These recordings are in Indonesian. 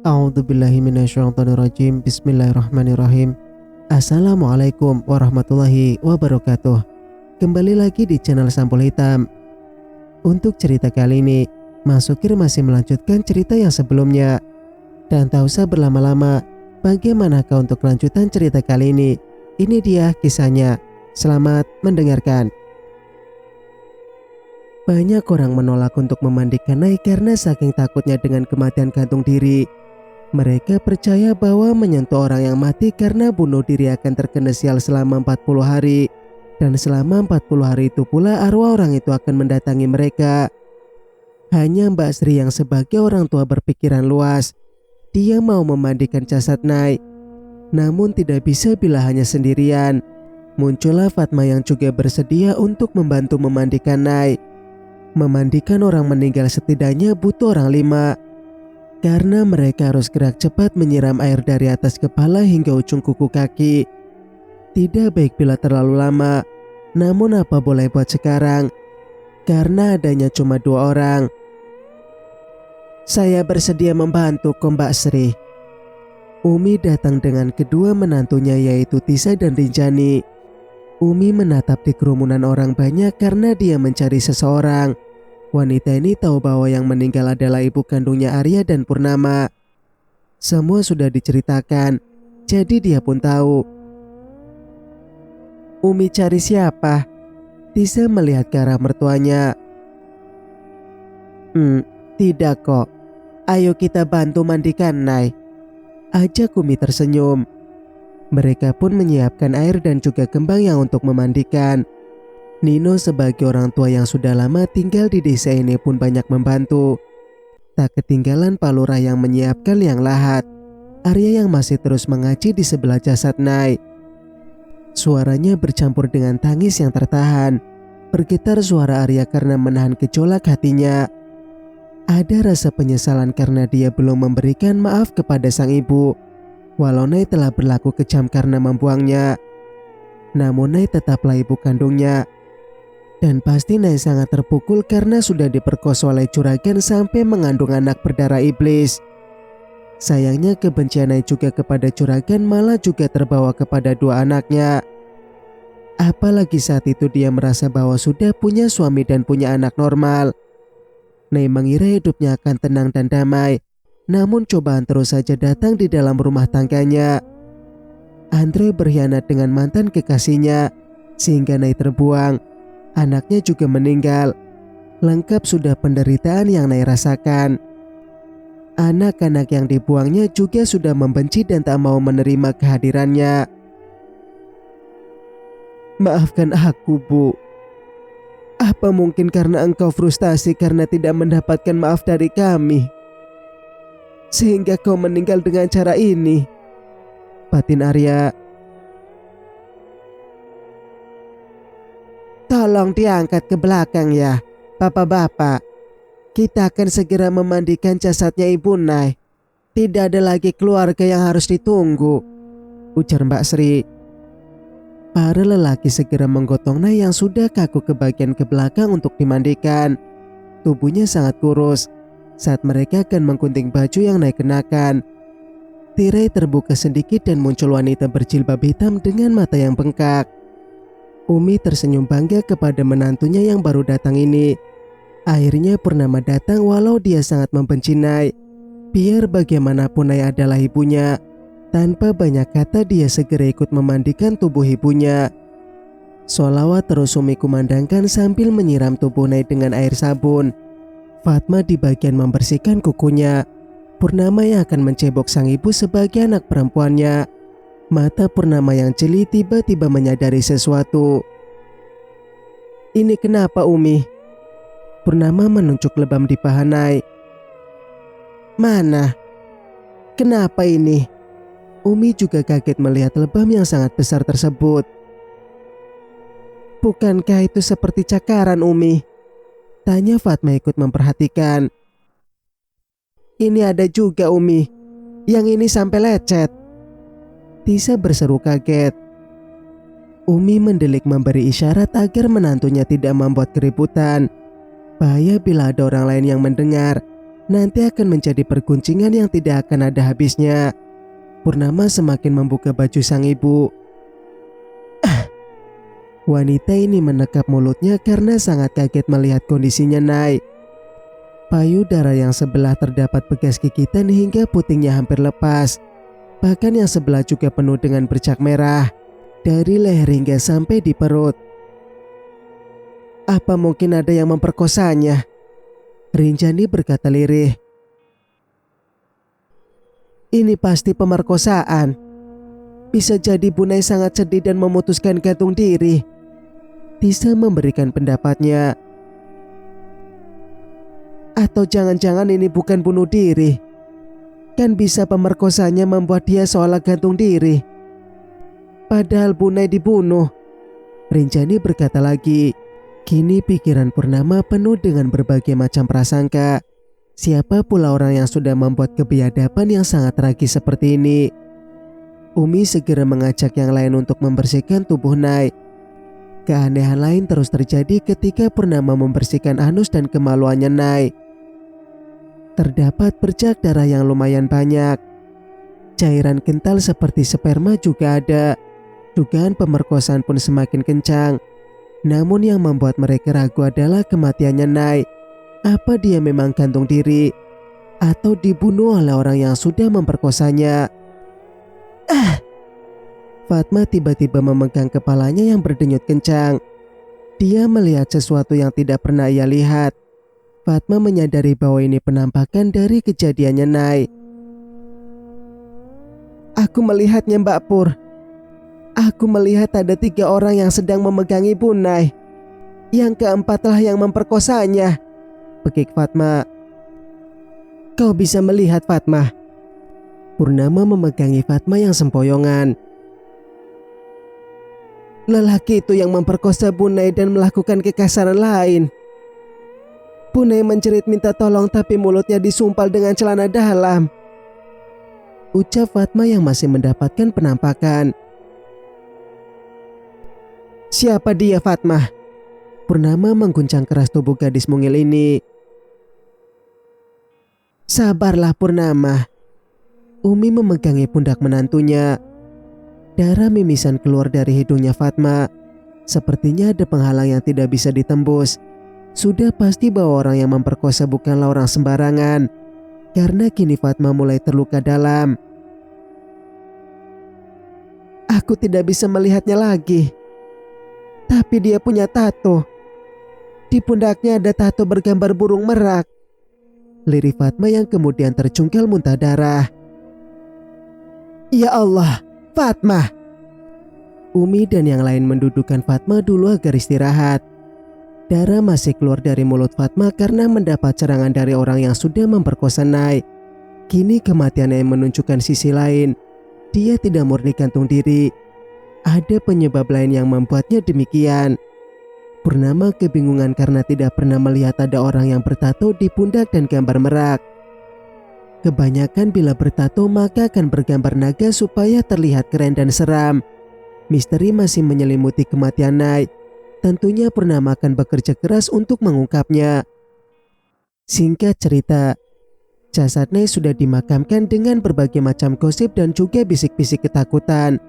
A'udzubillahi minasyaitonirrajim. Bismillahirrahmanirrahim. Assalamualaikum warahmatullahi wabarakatuh. Kembali lagi di channel Sampul Hitam. Untuk cerita kali ini, Mas Sukir masih melanjutkan cerita yang sebelumnya. Dan tak usah berlama-lama, bagaimanakah untuk kelanjutan cerita kali ini? Ini dia kisahnya. Selamat mendengarkan. Banyak orang menolak untuk memandikan Nai karena saking takutnya dengan kematian gantung diri. Mereka percaya bahwa menyentuh orang yang mati karena bunuh diri akan terkena sial selama 40 hari. Dan selama 40 hari itu pula arwah orang itu akan mendatangi mereka. Hanya Mbak Sri yang sebagai orang tua berpikiran luas. Dia mau memandikan jasad Nai. Namun tidak bisa bila hanya sendirian. Muncullah Fatma yang juga bersedia untuk membantu memandikan Nai. Memandikan orang meninggal setidaknya butuh orang 5. Karena mereka harus gerak cepat menyiram air dari atas kepala hingga ujung kuku kaki. Tidak baik bila terlalu lama. Namun apa boleh buat sekarang? Karena adanya cuma 2 orang. Saya bersedia membantu kok Mbak Sri. Umi datang dengan kedua menantunya yaitu Tisa dan Rinjani. Umi menatap di kerumunan orang banyak karena dia mencari seseorang. Wanita ini tahu bahwa yang meninggal adalah ibu kandungnya Arya dan Purnama. Semua sudah diceritakan, jadi dia pun tahu. Umi cari siapa? Tisa melihat ke arah mertuanya. Tidak kok. Ayo kita bantu mandikan Nai. Ajak Umi tersenyum. Mereka pun menyiapkan air dan juga kembang yang untuk memandikan. Nino sebagai orang tua yang sudah lama tinggal di desa ini pun banyak membantu. Tak ketinggalan Pak Lurah yang menyiapkan liang lahat. Arya yang masih terus mengaji di sebelah jasad Nai. Suaranya bercampur dengan tangis yang tertahan. Bergetar suara Arya karena menahan gejolak hatinya. Ada rasa penyesalan karena dia belum memberikan maaf kepada sang ibu. Walau Nai telah berlaku kejam karena membuangnya. Namun Nai tetaplah ibu kandungnya. Dan pasti Nai sangat terpukul karena sudah diperkosa oleh juragan sampai mengandung anak berdarah iblis. Sayangnya kebencian Nai juga kepada juragan malah juga terbawa kepada 2 anaknya. Apalagi saat itu dia merasa bahwa sudah punya suami dan punya anak normal. Nai mengira hidupnya akan tenang dan damai. Namun cobaan terus saja datang di dalam rumah tangganya. Andre berkhianat dengan mantan kekasihnya sehingga Nai terbuang. Anaknya juga meninggal. Lengkap sudah penderitaan yang Nai rasakan. Anak-anak yang dibuangnya juga sudah membenci dan tak mau menerima kehadirannya. Maafkan aku, Bu. Apa mungkin karena engkau frustasi karena tidak mendapatkan maaf dari kami, sehingga kau meninggal dengan cara ini? Batin Arya. Tolong diangkat ke belakang ya, bapak-bapak. Kita akan segera memandikan jasadnya Ibu Nai. Tidak ada lagi keluarga yang harus ditunggu, ujar Mbak Sri. Para lelaki segera menggotong Nai yang sudah kaku ke bagian ke belakang untuk dimandikan. Tubuhnya sangat kurus. Saat mereka akan menggunting baju yang Nai kenakan, tirai terbuka sedikit dan muncul wanita berjilbab hitam dengan mata yang bengkak. Umi tersenyum bangga kepada menantunya yang baru datang ini. Akhirnya Purnama datang walau dia sangat membenci Nai. Biar bagaimanapun Nai adalah ibunya. Tanpa banyak kata dia segera ikut memandikan tubuh ibunya. Sholawat terus Umi kumandangkan sambil menyiram tubuh Nai dengan air sabun. Fatma di bagian membersihkan kukunya. Purnama yang akan mencebok sang ibu sebagai anak perempuannya. Mata Purnama yang jeli tiba-tiba menyadari sesuatu. Ini kenapa Umi? Purnama menunjuk lebam di paha Nai. Mana? Kenapa ini? Umi juga kaget melihat lebam yang sangat besar tersebut. Bukankah itu seperti cakaran Umi? Tanya Fatma ikut memperhatikan. Ini ada juga Umi. Yang ini sampai lecet. Tisa berseru kaget. Umi mendelik memberi isyarat agar menantunya tidak membuat keributan. Bahaya bila ada orang lain yang mendengar. nanti akan menjadi perguncingan yang tidak akan ada habisnya. Purnama semakin membuka baju sang ibu. Wanita ini menekap mulutnya karena sangat kaget melihat kondisinya Nay. Payudara yang sebelah terdapat bekas gigitan hingga putingnya hampir lepas. Bahkan yang sebelah juga penuh dengan bercak merah dari leher hingga sampai di perut. Apa mungkin ada yang memperkosanya? Rinjani berkata lirih. Ini pasti pemerkosaan. Bisa jadi Bunai sangat sedih dan memutuskan gantung diri. Tisa memberikan pendapatnya. Atau jangan-jangan ini bukan bunuh diri. Kan bisa pemerkosanya membuat dia seolah gantung diri. Padahal Bunai dibunuh. Rinjani berkata lagi. Kini pikiran Purnama penuh dengan berbagai macam prasangka. Siapa pula orang yang sudah membuat kebiadaban yang sangat tragis seperti ini? Umi segera mengajak yang lain untuk membersihkan tubuh Nay. Keanehan lain terus terjadi ketika Purnama membersihkan anus dan kemaluannya Nay. Terdapat bercak darah yang lumayan banyak. Cairan kental seperti sperma juga ada. Dugaan pemerkosaan pun semakin kencang. Namun yang membuat mereka ragu adalah kematiannya Nay. Apa dia memang gantung diri atau dibunuh oleh orang yang sudah memperkosanya? Fatma tiba-tiba memegang kepalanya yang berdenyut kencang. Dia melihat sesuatu yang tidak pernah ia lihat. Fatma menyadari bahwa ini penampakan dari kejadiannya Nay. Aku melihatnya Mbak Pur. Aku melihat ada 3 orang yang sedang memegangi Bunai. Yang keempatlah yang memperkosanya. Pekik Fatma. Kau bisa melihat Fatma? Purnama memegangi Fatma yang sempoyongan. Lelaki itu yang memperkosa Bunai dan melakukan kekasaran lain. Bunai menjerit minta tolong tapi mulutnya disumpal dengan celana dalam. Ucap Fatma yang masih mendapatkan penampakan. Siapa dia Fatma? Purnama mengguncang keras tubuh gadis mungil ini. Sabarlah Purnama. Umi memegangi pundak menantunya. Darah mimisan keluar dari hidungnya Fatma. Sepertinya ada penghalang yang tidak bisa ditembus. Sudah pasti bahwa orang yang memperkosa bukanlah orang sembarangan. Karena kini Fatma mulai terluka dalam. Aku tidak bisa melihatnya lagi. Tapi dia punya tato. Di pundaknya ada tato bergambar burung merak. Lirih Fatma yang kemudian tercungkil muntah darah. Ya Allah, Fatma. Umi dan yang lain mendudukkan Fatma dulu agar istirahat. Darah masih keluar dari mulut Fatma karena mendapat serangan dari orang yang sudah memperkosa Nay. Kini kematiannya menunjukkan sisi lain. Dia tidak murni gantung diri. Ada penyebab lain yang membuatnya demikian. Purnama kebingungan karena tidak pernah melihat ada orang yang bertato di pundak dan gambar merak. Kebanyakan bila bertato maka akan bergambar naga supaya terlihat keren dan seram. Misteri masih menyelimuti kematian Nay. Tentunya Purnama akan bekerja keras untuk mengungkapnya. Singkat cerita, jasad Nay sudah dimakamkan dengan berbagai macam gosip dan juga bisik-bisik ketakutan.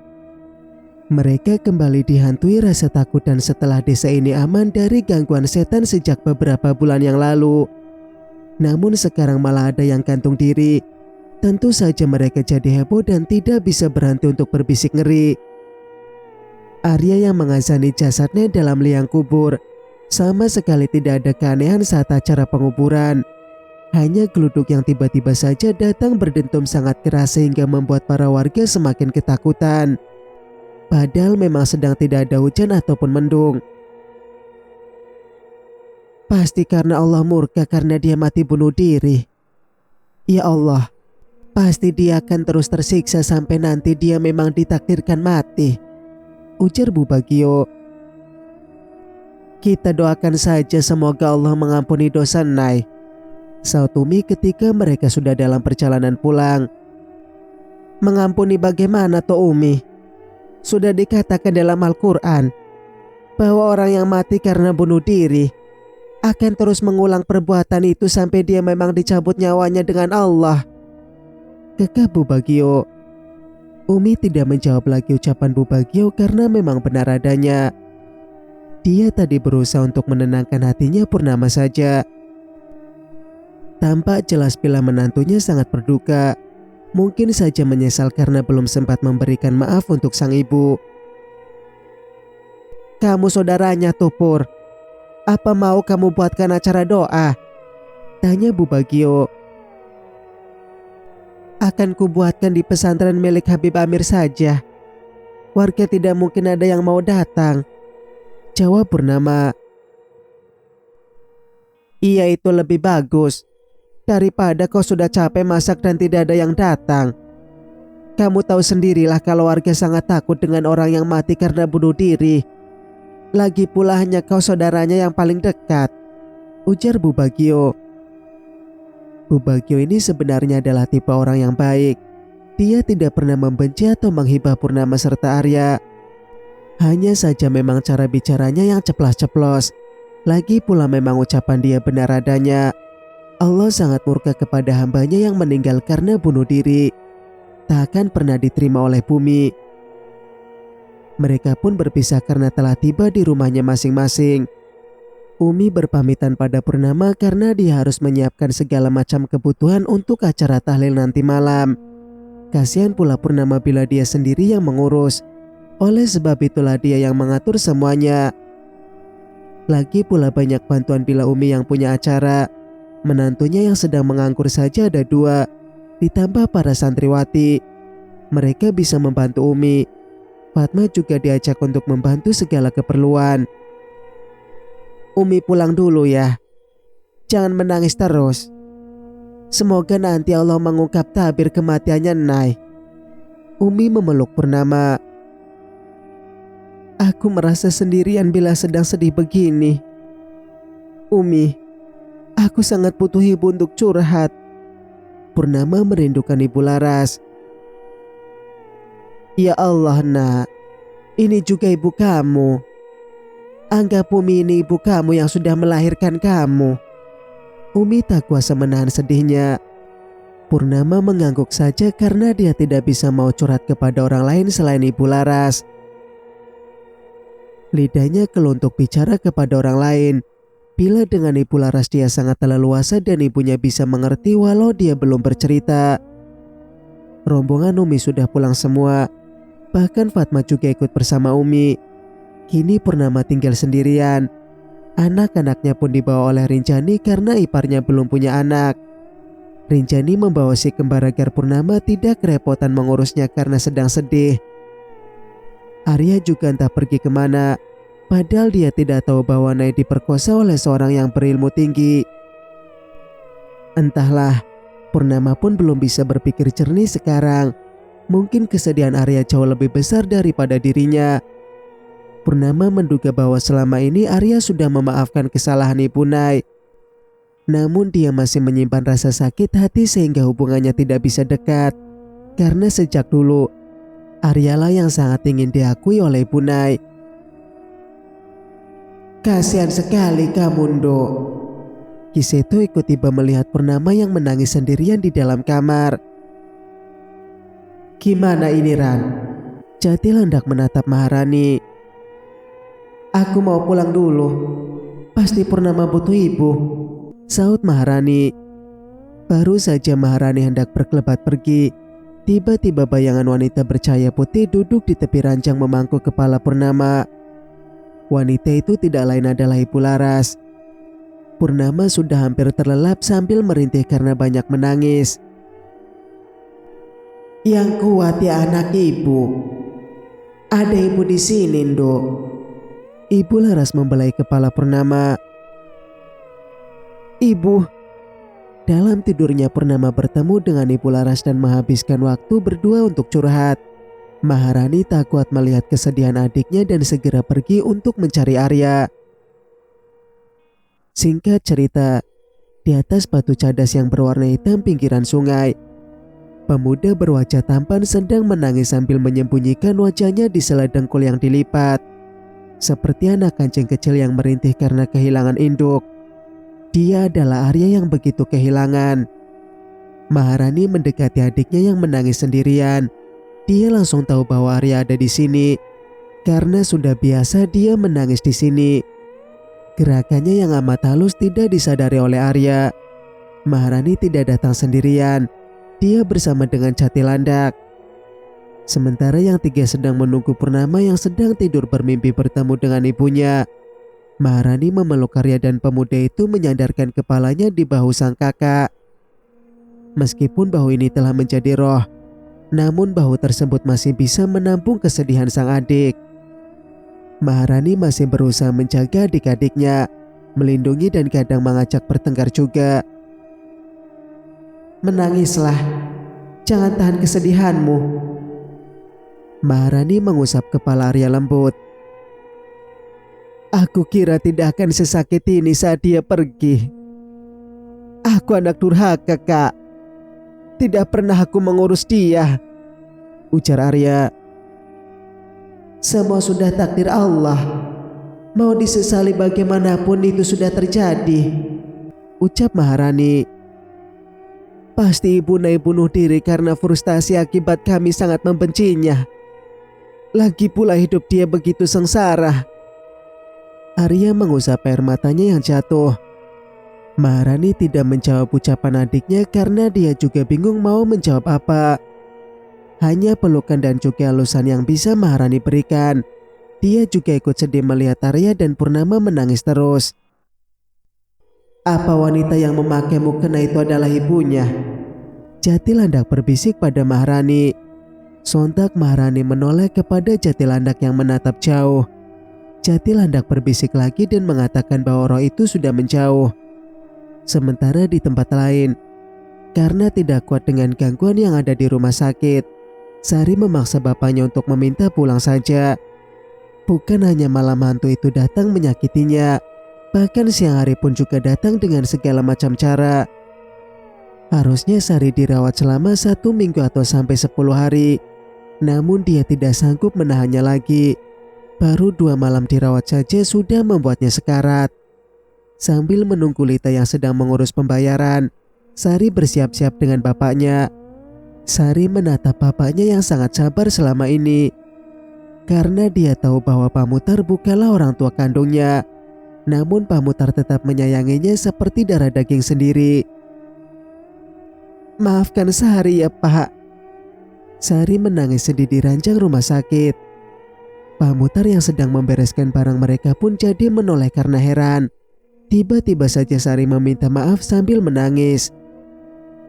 Mereka kembali dihantui rasa takut dan setelah desa ini aman dari gangguan setan sejak beberapa bulan yang lalu. Namun sekarang malah ada yang gantung diri. Tentu saja mereka jadi heboh dan tidak bisa berhenti untuk berbisik ngeri. Arya yang mengazani jasadnya dalam liang kubur. Sama sekali tidak ada keanehan saat acara penguburan. Hanya geluduk yang tiba-tiba saja datang berdentum sangat keras sehingga membuat para warga semakin ketakutan. Padahal memang sedang tidak ada hujan ataupun mendung. Pasti karena Allah murka karena dia mati bunuh diri. Ya Allah, pasti dia akan terus tersiksa sampai nanti dia memang ditakdirkan mati. Ujar Bu Bagio. Kita doakan saja semoga Allah mengampuni dosa Nay. Saut Umi ketika mereka sudah dalam perjalanan pulang. Mengampuni bagaimana toh Umi? Sudah dikatakan dalam Al-Quran bahwa orang yang mati karena bunuh diri akan terus mengulang perbuatan itu sampai dia memang dicabut nyawanya dengan Allah, kekeh Bu Bagio. Umi tidak menjawab lagi ucapan Bu Bagio karena memang benar adanya. Dia tadi berusaha untuk menenangkan hatinya Purnama saja. Tampak jelas bila menantunya sangat berduka. Mungkin saja menyesal karena belum sempat memberikan maaf untuk sang ibu. Kamu saudaranya tuh Pur. Apa mau kamu buatkan acara doa? Tanya Bu Bagio. Akan kubuatkan di pesantren milik Habib Amir saja. Warga tidak mungkin ada yang mau datang, jawab Purnama. Iya, itu lebih bagus daripada kau sudah capek masak dan tidak ada yang datang. Kamu tahu sendirilah kalau warga sangat takut dengan orang yang mati karena bunuh diri. Lagi pula hanya kau saudaranya yang paling dekat, ujar Bu Bagio. Bu Bagio ini sebenarnya adalah tipe orang yang baik. Dia tidak pernah membenci atau menghibah Purnama serta Arya. Hanya saja memang cara bicaranya yang ceplas-ceplos. Lagi pula memang ucapan dia benar adanya. Allah sangat murka kepada hambanya yang meninggal karena bunuh diri. Tak akan pernah diterima oleh bumi. Mereka pun berpisah karena telah tiba di rumahnya masing-masing. Umi berpamitan pada Purnama karena dia harus menyiapkan segala macam kebutuhan untuk acara tahlil nanti malam. Kasihan pula Purnama bila dia sendiri yang mengurus. Oleh sebab itulah dia yang mengatur semuanya. Lagi pula banyak bantuan bila Umi yang punya acara. Menantunya yang sedang menganggur saja ada 2. Ditambah para santriwati. Mereka bisa membantu Umi. Fatma juga diajak untuk membantu segala keperluan. Umi pulang dulu ya. Jangan menangis terus. Semoga nanti Allah mengungkap tabir kematiannya, Nay. Umi memeluk Purnama. Aku merasa sendirian bila sedang sedih begini. Umi, aku sangat butuh ibu untuk curhat. Purnama merindukan Ibu Laras. Ya Allah, Nak. Ini juga ibu kamu. Anggap Umi ini ibu kamu yang sudah melahirkan kamu. Umi tak kuasa menahan sedihnya. Purnama mengangguk saja karena dia tidak bisa mau curhat kepada orang lain selain Ibu Laras. Lidahnya keluh untuk bicara kepada orang lain. Bila dengan Ibu Laras dia sangat leluasa dan ibunya bisa mengerti walau dia belum bercerita. Rombongan Umi sudah pulang semua. Bahkan Fatma juga ikut bersama Umi. Kini Purnama tinggal sendirian. Anak-anaknya pun dibawa oleh Rinjani karena iparnya belum punya anak. Rinjani membawa si kembar agar Purnama tidak kerepotan mengurusnya karena sedang sedih. Arya juga entah pergi kemana. Padahal dia tidak tahu bahwa Nay diperkosa oleh seorang yang berilmu tinggi. Entahlah, Purnama pun belum bisa berpikir jernih sekarang. Mungkin kesedihan Arya jauh lebih besar daripada dirinya. Purnama menduga bahwa selama ini Arya sudah memaafkan kesalahan Ibu Nay. Namun dia masih menyimpan rasa sakit hati sehingga hubungannya tidak bisa dekat. Karena sejak dulu, Aryalah yang sangat ingin diakui oleh Ibu Nay. Kasihan sekali kamu, Nduk. Kiseto ikut tiba melihat Purnama yang menangis sendirian di dalam kamar. Gimana ini, Ran? Jatil hendak menatap Maharani. Aku mau pulang dulu. Pasti Purnama butuh ibu, saut Maharani. Baru saja Maharani hendak berkelebat pergi, tiba-tiba bayangan wanita bercahaya putih duduk di tepi ranjang memangku kepala Purnama. Wanita itu tidak lain adalah Ibu Laras. Purnama sudah hampir terlelap sambil merintih karena banyak menangis. Yang kuat ya anak ibu. Ada ibu di sini, Nduk. Ibu Laras membelai kepala Purnama. Ibu. Dalam tidurnya Purnama bertemu dengan Ibu Laras dan menghabiskan waktu berdua untuk curhat. Maharani tak kuat melihat kesedihan adiknya dan segera pergi untuk mencari Arya. Singkat cerita, di atas batu cadas yang berwarna hitam pinggiran sungai, pemuda berwajah tampan sedang menangis sambil menyembunyikan wajahnya di sela dengkul yang dilipat. Seperti anak kancing kecil yang merintih karena kehilangan induk. Dia adalah Arya yang begitu kehilangan. Maharani mendekati adiknya yang menangis sendirian. Dia langsung tahu bahwa Arya ada di sini karena sudah biasa dia menangis di sini. Gerakannya yang amat halus tidak disadari oleh Arya. Maharani tidak datang sendirian. Dia bersama dengan Jatilandak. Sementara yang tiga sedang menunggu Purnama yang sedang tidur bermimpi bertemu dengan ibunya. Maharani memeluk Arya dan pemuda itu menyandarkan kepalanya di bahu sang kakak. Meskipun bahu ini telah menjadi roh, namun bahu tersebut masih bisa menampung kesedihan sang adik. Maharani masih berusaha menjaga adik-adiknya, melindungi dan kadang mengajak bertengkar juga. Menangislah, jangan tahan kesedihanmu. Maharani mengusap kepala Arya lembut. Aku kira tidak akan sesakit ini saat dia pergi. Aku anak durhaka, Kak. Tidak pernah aku mengurus dia, ujar Arya. Semua sudah takdir Allah. Mau disesali bagaimanapun itu sudah terjadi, ucap Maharani. Pasti ibu Nai bunuh diri karena frustasi akibat kami sangat membencinya. Lagi pula hidup dia begitu sengsara. Arya mengusap air matanya yang jatuh. Maharani tidak menjawab ucapan adiknya karena dia juga bingung mau menjawab apa. Hanya pelukan dan juga halusan yang bisa Maharani berikan. Dia juga ikut sedih melihat Arya dan Purnama menangis terus. Apa wanita yang memakai mukena itu adalah ibunya? Jatilandak berbisik pada Maharani. Sontak Maharani menoleh kepada Jatilandak yang menatap jauh. Jatilandak berbisik lagi dan mengatakan bahwa roh itu sudah menjauh. Sementara di tempat lain, karena tidak kuat dengan gangguan yang ada di rumah sakit, Sari memaksa bapaknya untuk meminta pulang saja. Bukan hanya malam hantu itu datang menyakitinya, bahkan siang hari pun juga datang dengan segala macam cara. Harusnya Sari dirawat selama 1 minggu atau sampai 10 hari, namun dia tidak sanggup menahannya lagi. Baru 2 malam dirawat saja sudah membuatnya sekarat. Sambil menunggu Lita yang sedang mengurus pembayaran, Sari bersiap-siap dengan bapaknya. Sari menatap bapaknya yang sangat sabar selama ini. Karena dia tahu bahwa Pamutar bukanlah orang tua kandungnya. Namun Pamutar tetap menyayanginya seperti darah daging sendiri. Maafkan Sari ya Pak. Sari menangis sedih di ranjang rumah sakit. Pamutar yang sedang membereskan barang mereka pun jadi menoleh karena heran. Tiba-tiba saja Sari meminta maaf sambil menangis.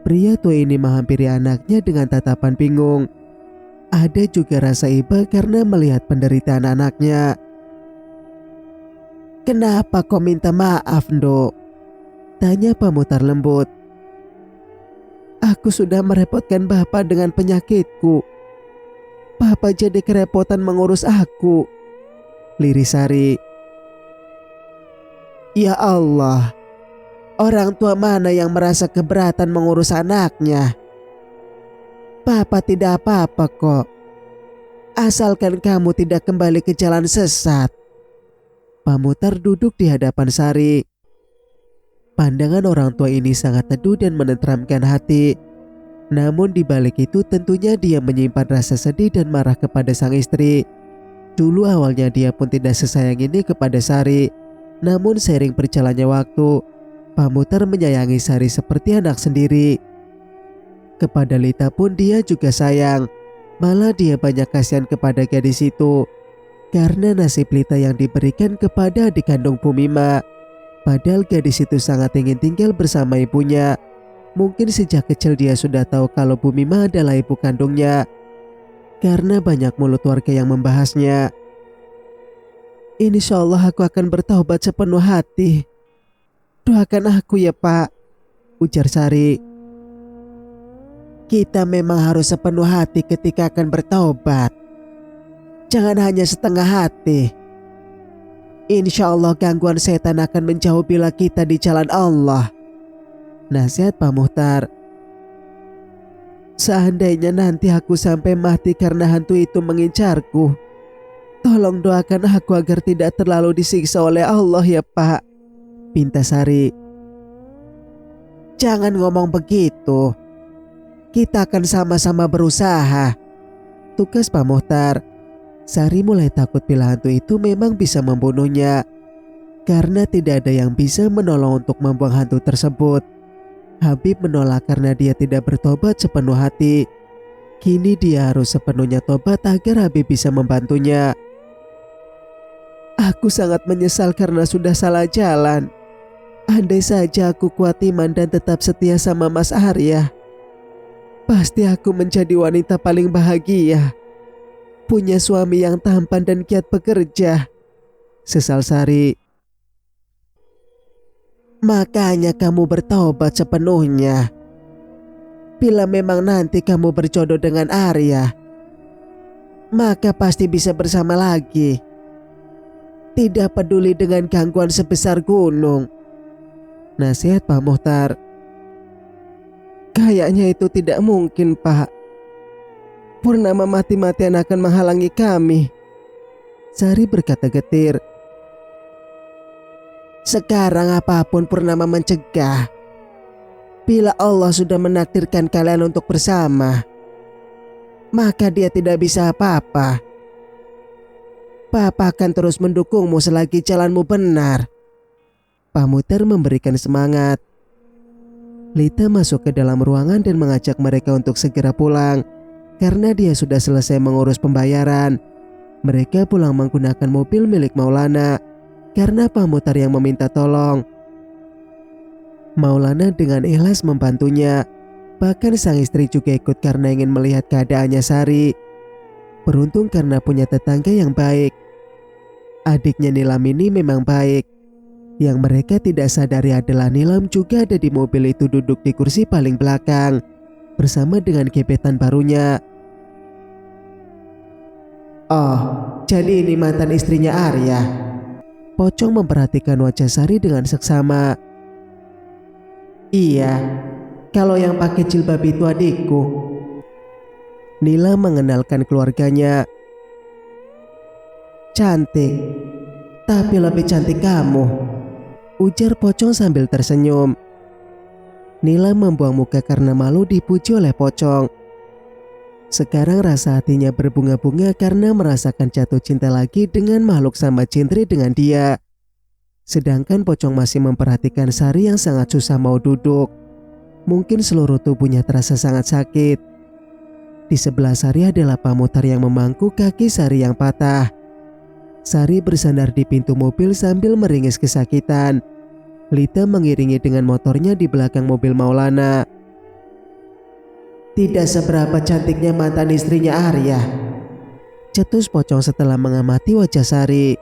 Pria tua ini menghampiri anaknya dengan tatapan bingung. Ada juga rasa iba karena melihat penderitaan anaknya. Kenapa kau minta maaf, Nduk? Tanya Pamutar lembut. Aku sudah merepotkan Bapak dengan penyakitku. Bapak jadi kerepotan mengurus aku, liris Sari. Ya Allah, orang tua mana yang merasa keberatan mengurus anaknya? Papa tidak apa-apa kok. Asalkan kamu tidak kembali ke jalan sesat. Pamutar duduk di hadapan Sari. Pandangan orang tua ini sangat teduh dan menenteramkan hati. Namun di balik itu tentunya dia menyimpan rasa sedih dan marah kepada sang istri. Dulu awalnya dia pun tidak sesayang ini kepada Sari. Namun seiring berjalannya waktu, Pamutar menyayangi Sari seperti anak sendiri. Kepada Lita pun dia juga sayang. Malah dia banyak kasihan kepada gadis itu. Karena nasib Lita yang diberikan kepada adik kandung Bumima. Padahal gadis itu sangat ingin tinggal bersama ibunya. Mungkin sejak kecil dia sudah tahu kalau Bumima adalah ibu kandungnya. Karena banyak mulut warga yang membahasnya. Insya Allah aku akan bertaubat sepenuh hati. Doakan aku ya Pak, ujar Sari. Kita memang harus sepenuh hati ketika akan bertaubat. Jangan hanya setengah hati. Insya Allah gangguan setan akan menjauh bila kita di jalan Allah. Nasihat Pak Muhtar. Seandainya nanti aku sampai mati karena hantu itu mengincarku, tolong doakan aku agar tidak terlalu disiksa oleh Allah ya Pak, pinta Sari. Jangan ngomong begitu. Kita akan sama-sama berusaha. Tugas Pak Muhtar. Sari mulai takut bila hantu itu memang bisa membunuhnya. Karena tidak ada yang bisa menolong untuk membuang hantu tersebut. Habib menolak karena dia tidak bertobat sepenuh hati. Kini dia harus sepenuhnya tobat agar Habib bisa membantunya. Aku sangat menyesal karena sudah salah jalan. Andai saja aku kuat iman dan tetap setia sama Mas Arya, pasti aku menjadi wanita paling bahagia. Punya suami yang tampan dan giat bekerja. Sesal Sari. Makanya kamu bertobat sepenuhnya. Bila memang nanti kamu berjodoh dengan Arya, maka pasti bisa bersama lagi. Tidak peduli dengan gangguan sebesar gunung. Nasihat Pak Muhtar. Kayaknya itu tidak mungkin, Pak. Purnama mati-matian akan menghalangi kami. Sari berkata getir. Sekarang apapun Purnama mencegah. Bila Allah sudah menakdirkan kalian untuk bersama, maka dia tidak bisa apa-apa. Papa akan terus mendukungmu selagi jalanmu benar. Pak Muhtar memberikan semangat. Lita masuk ke dalam ruangan dan mengajak mereka untuk segera pulang. Karena dia sudah selesai mengurus pembayaran. Mereka pulang menggunakan mobil milik Maulana. Karena Pak Muhtar yang meminta tolong. Maulana dengan ikhlas membantunya. Bahkan sang istri juga ikut karena ingin melihat keadaannya Sari. Beruntung karena punya tetangga yang baik. Adiknya Nilam ini memang baik. Yang mereka tidak sadari adalah Nilam juga ada di mobil itu duduk di kursi paling belakang. Bersama dengan gebetan barunya. Oh, jadi ini mantan istrinya Arya. Pocong memperhatikan wajah Sari dengan seksama. Iya, kalau yang pakai jilbab itu adikku. Nila mengenalkan keluarganya. Cantik, tapi lebih cantik kamu, ujar Pocong sambil tersenyum. Nila membuang muka karena malu dipuji oleh Pocong. Sekarang rasa hatinya berbunga-bunga karena merasakan jatuh cinta lagi dengan makhluk sama cintri dengan dia. Sedangkan Pocong masih memperhatikan Sari yang sangat susah mau duduk. Mungkin seluruh tubuhnya terasa sangat sakit. Di sebelah Sari adalah Pak Muhtar yang memangku kaki Sari yang patah. Sari bersandar di pintu mobil sambil meringis kesakitan. Lita mengiringi dengan motornya di belakang mobil Maulana. Tidak seberapa cantiknya mantan istrinya Arya, cetus Pocong setelah mengamati wajah Sari.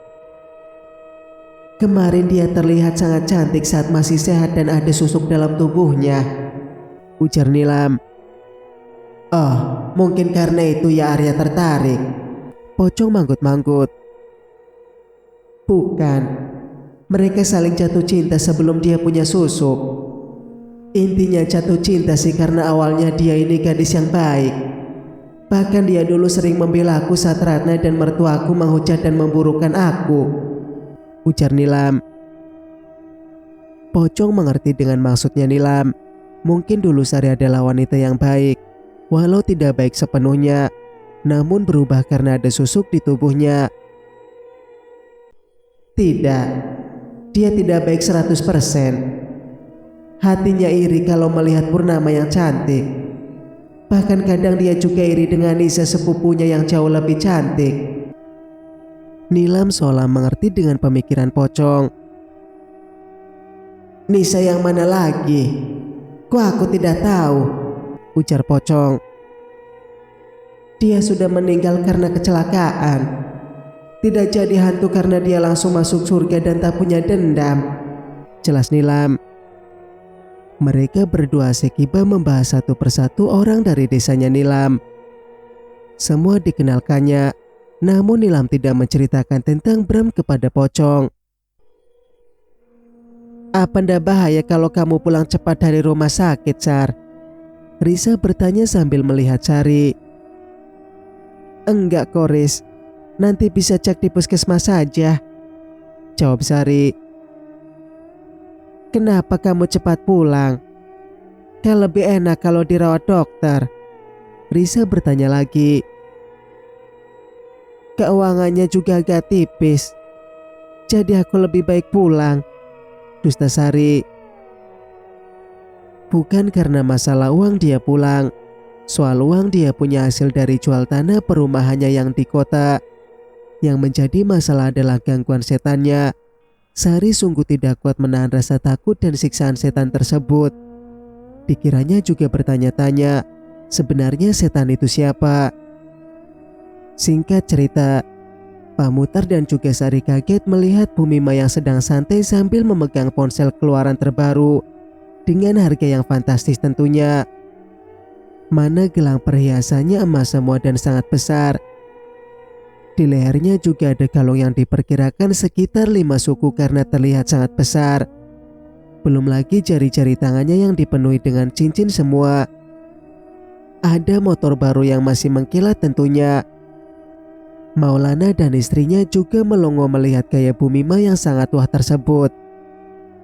Kemarin dia terlihat sangat cantik saat masih sehat dan ada susuk dalam tubuhnya, ujar Nilam. Oh, mungkin karena itu ya Arya tertarik. Pocong manggut-manggut. Bukan, mereka saling jatuh cinta sebelum dia punya susuk. Intinya jatuh cinta sih karena awalnya dia ini gadis yang baik. Bahkan dia dulu sering membela aku saat Ratna dan mertuaku menghujat dan memburukan aku, ujar Nilam. Pocong mengerti dengan maksudnya Nilam. Mungkin dulu Sari adalah wanita yang baik, walau tidak baik sepenuhnya, namun berubah karena ada susuk di tubuhnya. Tidak, dia tidak baik 100%. Hatinya iri kalau melihat Purnama yang cantik. Bahkan kadang dia juga iri dengan Nisa sepupunya yang jauh lebih cantik. Nilam seolah mengerti dengan pemikiran Pocong. Nisa yang mana lagi? Kok aku tidak tahu, ujar Pocong. Dia sudah meninggal karena kecelakaan. Tidak jadi hantu karena dia langsung masuk surga dan tak punya dendam, jelas Nilam. Mereka berdua sekiba membahas satu persatu orang dari desanya Nilam. Semua dikenalkannya, namun Nilam tidak menceritakan tentang Bram kepada Pocong. Apa ndak bahaya kalau kamu pulang cepat dari rumah sakit, Sar? Risa bertanya sambil melihat Sari. Enggak, Koris. Nanti bisa cek di puskesmas saja, jawab Sari. Kenapa kamu cepat pulang? Kan lebih enak kalau dirawat dokter. Risa bertanya lagi. Keuangannya juga agak tipis. Jadi aku lebih baik pulang. Dusta Sari. Bukan karena masalah uang dia pulang. Soal uang dia punya hasil dari jual tanah perumahannya yang di kota. Yang menjadi masalah adalah gangguan setannya. Sari sungguh tidak kuat menahan rasa takut dan siksaan setan tersebut. Pikirannya juga bertanya-tanya, sebenarnya setan itu siapa? Singkat cerita, Pak Mutar dan juga Sari kaget melihat Bu Mima yang sedang santai sambil memegang ponsel keluaran terbaru dengan harga yang fantastis tentunya. Mana gelang perhiasannya emas semua dan sangat besar. Di lehernya juga ada kalung yang diperkirakan sekitar 5 suku karena terlihat sangat besar. Belum lagi jari-jari tangannya yang dipenuhi dengan cincin semua. Ada motor baru yang masih mengkilat tentunya. Maulana dan istrinya juga melongo melihat gaya Bu Mima yang sangat wah tersebut.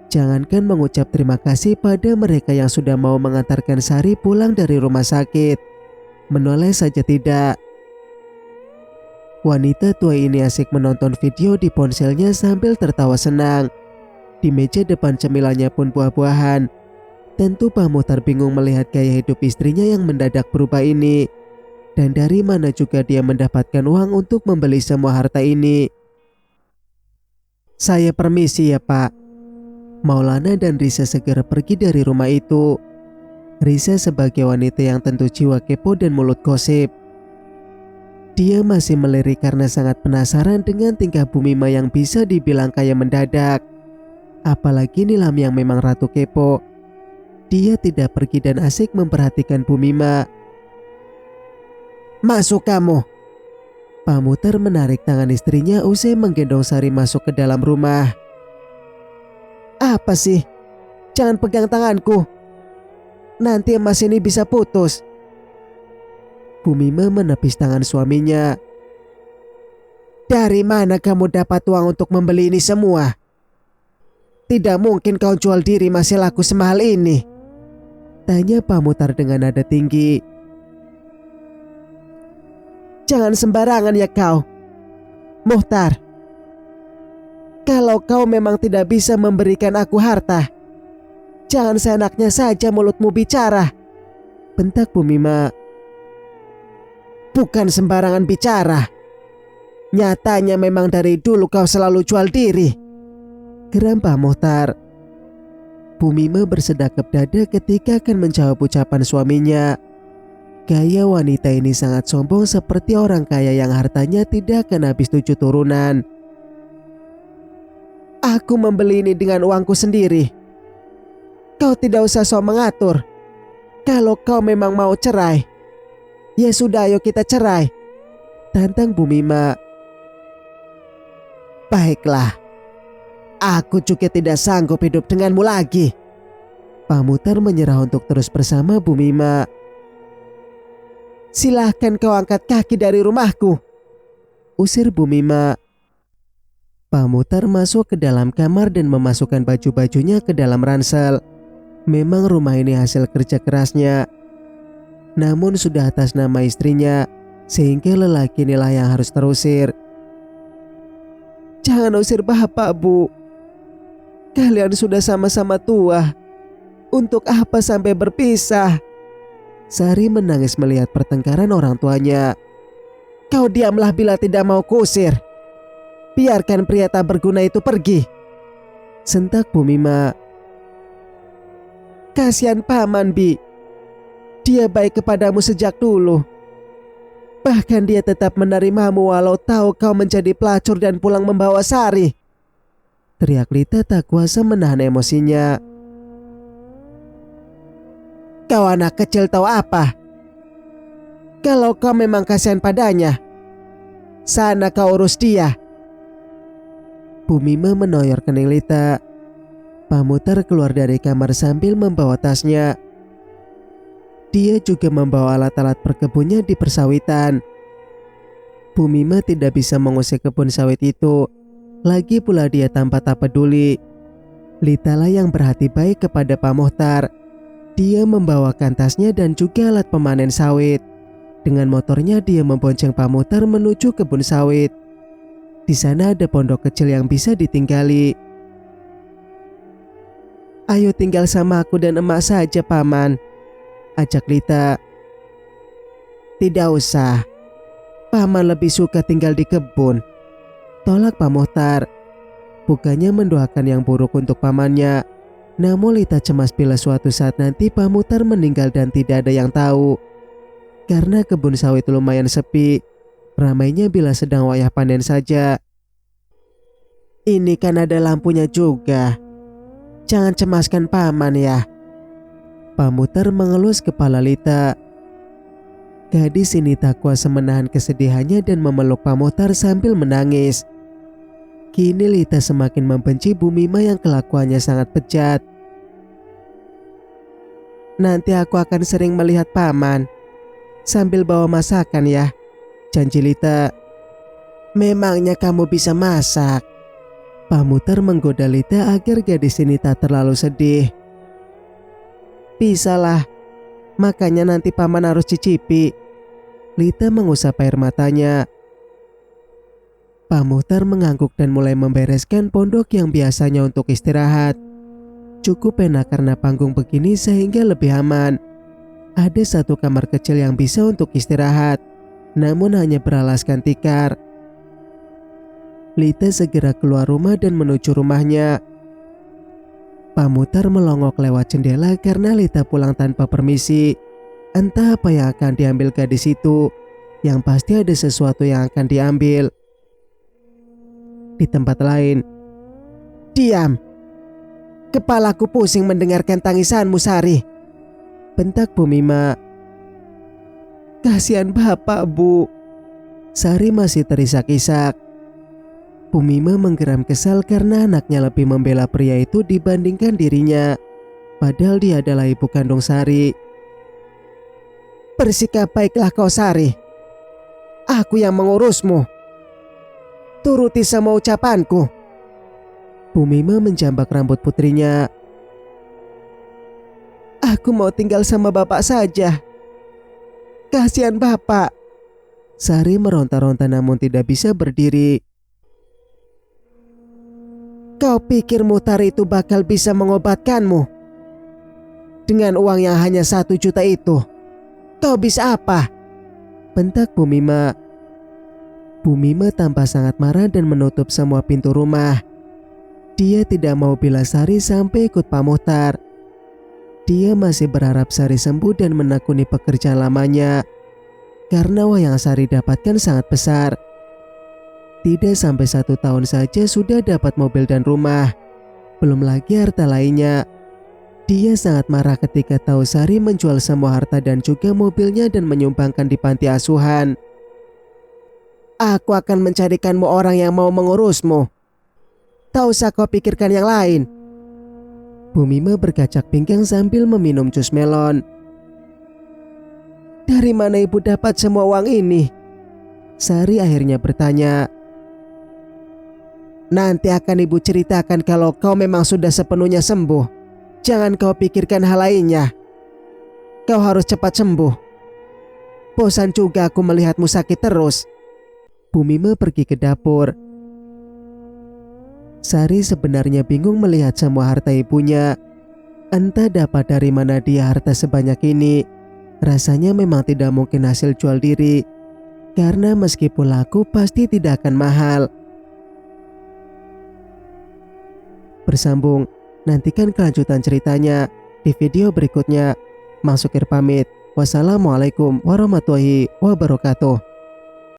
Jangankan mengucap terima kasih pada mereka yang sudah mau mengantarkan Sari pulang dari rumah sakit, menoleh saja tidak. Wanita tua ini asik menonton video di ponselnya sambil tertawa senang. Di meja depan cemilannya pun buah-buahan. Tentu Pak Mutar bingung melihat gaya hidup istrinya yang mendadak berubah ini. Dan dari mana juga dia mendapatkan uang untuk membeli semua harta ini. Saya permisi ya Pak. Maulana dan Risa segera pergi dari rumah itu. Risa sebagai wanita yang tentu jiwa kepo dan mulut gosip. Dia masih melirik karena sangat penasaran dengan tingkah Bu Mima yang bisa dibilang kaya mendadak. Apalagi Nilam yang memang ratu kepo. Dia tidak pergi dan asik memperhatikan Bu Mima. Masuk kamu. Pak Mutar menarik tangan istrinya usai menggendong Sari masuk ke dalam rumah. Apa sih? Jangan pegang tanganku. Nanti emas ini bisa putus. Bu Mima menepis tangan suaminya. Dari mana kamu dapat uang untuk membeli ini semua? Tidak mungkin kau jual diri masih laku semahal ini. Tanya Pak Mutar dengan nada tinggi. Jangan sembarangan ya kau, Muhtar. Kalau kau memang tidak bisa memberikan aku harta, jangan seenaknya saja mulutmu bicara. Bentak Bu Mima. Bukan sembarangan bicara. Nyatanya memang dari dulu kau selalu jual diri. Geram Pak Muhtar. Bu Mima bersedekap dada ketika akan menjawab ucapan suaminya. Gaya wanita ini sangat sombong seperti orang kaya yang hartanya tidak akan habis 7 turunan. Aku membeli ini dengan uangku sendiri. Kau tidak usah sok mengatur. Kalau kau memang mau cerai, ya sudah ayo kita cerai. Tantang Bu Mima. Baiklah. Aku juga tidak sanggup hidup denganmu lagi. Pak Mutar menyerah untuk terus bersama Bu Mima. Silahkan kau angkat kaki dari rumahku. Usir Bu Mima. Pak Mutar masuk ke dalam kamar dan memasukkan baju-bajunya ke dalam ransel. Memang rumah ini hasil kerja kerasnya. Namun sudah atas nama istrinya, sehingga lelaki inilah yang harus terusir. Jangan usir bapak, Bu. Kalian sudah sama-sama tua. Untuk apa sampai berpisah? Sari menangis melihat pertengkaran orang tuanya. Kau diamlah bila tidak mau kuusir. Biarkan pria tak berguna itu pergi. Sentak Bu Mima. Kasihan paman, Bi. Dia baik kepadamu sejak dulu. Bahkan dia tetap menerimamu walau tahu kau menjadi pelacur dan pulang membawa Sari. Teriak Lita tak kuasa menahan emosinya. Kau anak kecil tahu apa? Kalau kau memang kasihan padanya, sana kau urus dia. Bu Mima menoyor kening Lita. Pak Mutar keluar dari kamar sambil membawa tasnya. Dia juga membawa alat-alat perkebunnya di persawitan. Bu Mima tidak bisa mengusir kebun sawit itu. Lagi pula dia tanpa tak peduli. Lita lah yang berhati baik kepada Pak Muhtar. Dia membawakan tasnya dan juga alat pemanen sawit. Dengan motornya dia membonceng Pamutar menuju kebun sawit. Di sana ada pondok kecil yang bisa ditinggali. "Ayo tinggal sama aku dan emak saja, Paman," ajak Lita. "Tidak usah. Paman lebih suka tinggal di kebun," tolak Pamutar. Bukannya mendoakan yang buruk untuk pamannya, namun Lita cemas bila suatu saat nanti Pamutar meninggal dan tidak ada yang tahu. Karena kebun sawit lumayan sepi, ramainya bila sedang wayah panen saja. "Ini kan ada lampunya juga. Jangan cemaskan paman ya." Pamutar mengelus kepala Lita. Gadis ini tak kuasa menahan kesedihannya dan memeluk Pamutar sambil menangis. Kini Lita semakin membenci Bu Mima yang kelakuannya sangat bejat. "Nanti aku akan sering melihat paman sambil bawa masakan ya," janji Lita. "Memangnya kamu bisa masak?" Pamutar menggoda Lita agar gadis ini tak terlalu sedih. "Bisalah, makanya nanti paman harus cicipi." Lita mengusap air matanya. Pamutar mengangguk dan mulai membereskan pondok yang biasanya untuk istirahat. Cukup enak karena panggung begini sehingga lebih aman. Ada satu kamar kecil yang bisa untuk istirahat, namun hanya beralaskan tikar. Lita segera keluar rumah dan menuju rumahnya. Pamutar melongok lewat jendela karena Lita pulang tanpa permisi. Entah apa yang akan diambil gadis itu. Yang pasti ada sesuatu yang akan diambil. Di tempat lain, "Diam! Kepalaku pusing mendengarkan tangisanmu, Sari," bentak Bu Mima. "Kasihan bapak, Bu." Sari masih terisak-isak. Bu Mima menggeram kesal karena anaknya lebih membela pria itu dibandingkan dirinya. Padahal dia adalah ibu kandung Sari. "Bersikap baiklah kau, Sari. Aku yang mengurusmu. Turuti semua ucapanku." Bu Mima menjambak rambut putrinya. "Aku mau tinggal sama bapak saja. Kasihan bapak." Sari meronta-ronta namun tidak bisa berdiri. "Kau pikir Mutar itu bakal bisa mengobatkanmu? Dengan uang yang hanya 1 juta itu, kau bisa apa?" bentak Bu Mima. Bu Mima tampak sangat marah dan menutup semua pintu rumah. Dia tidak mau bila Sari sampai ikut Pamutar. Dia masih berharap Sari sembuh dan menekuni pekerjaan lamanya. Karena uang yang Sari dapatkan sangat besar. Tidak sampai 1 tahun saja sudah dapat mobil dan rumah. Belum lagi harta lainnya. Dia sangat marah ketika tahu Sari menjual semua harta dan juga mobilnya dan menyumbangkan di panti asuhan. "Aku akan mencarikanmu orang yang mau mengurusmu. Tak usah kau pikirkan yang lain." Bu Mima berkacak pinggang sambil meminum jus melon. "Dari mana ibu dapat semua uang ini?" Sari akhirnya bertanya. "Nanti akan ibu ceritakan kalau kau memang sudah sepenuhnya sembuh. Jangan kau pikirkan hal lainnya. Kau harus cepat sembuh. Bosan juga aku melihatmu sakit terus." Bu Mima pergi ke dapur. Sari sebenarnya bingung melihat semua harta ibunya. Entah dapat dari mana dia harta sebanyak ini. Rasanya memang tidak mungkin hasil jual diri. Karena meskipun laku pasti tidak akan mahal. Bersambung, nantikan kelanjutan ceritanya di video berikutnya. Mang Sukir pamit. Wassalamualaikum warahmatullahi wabarakatuh.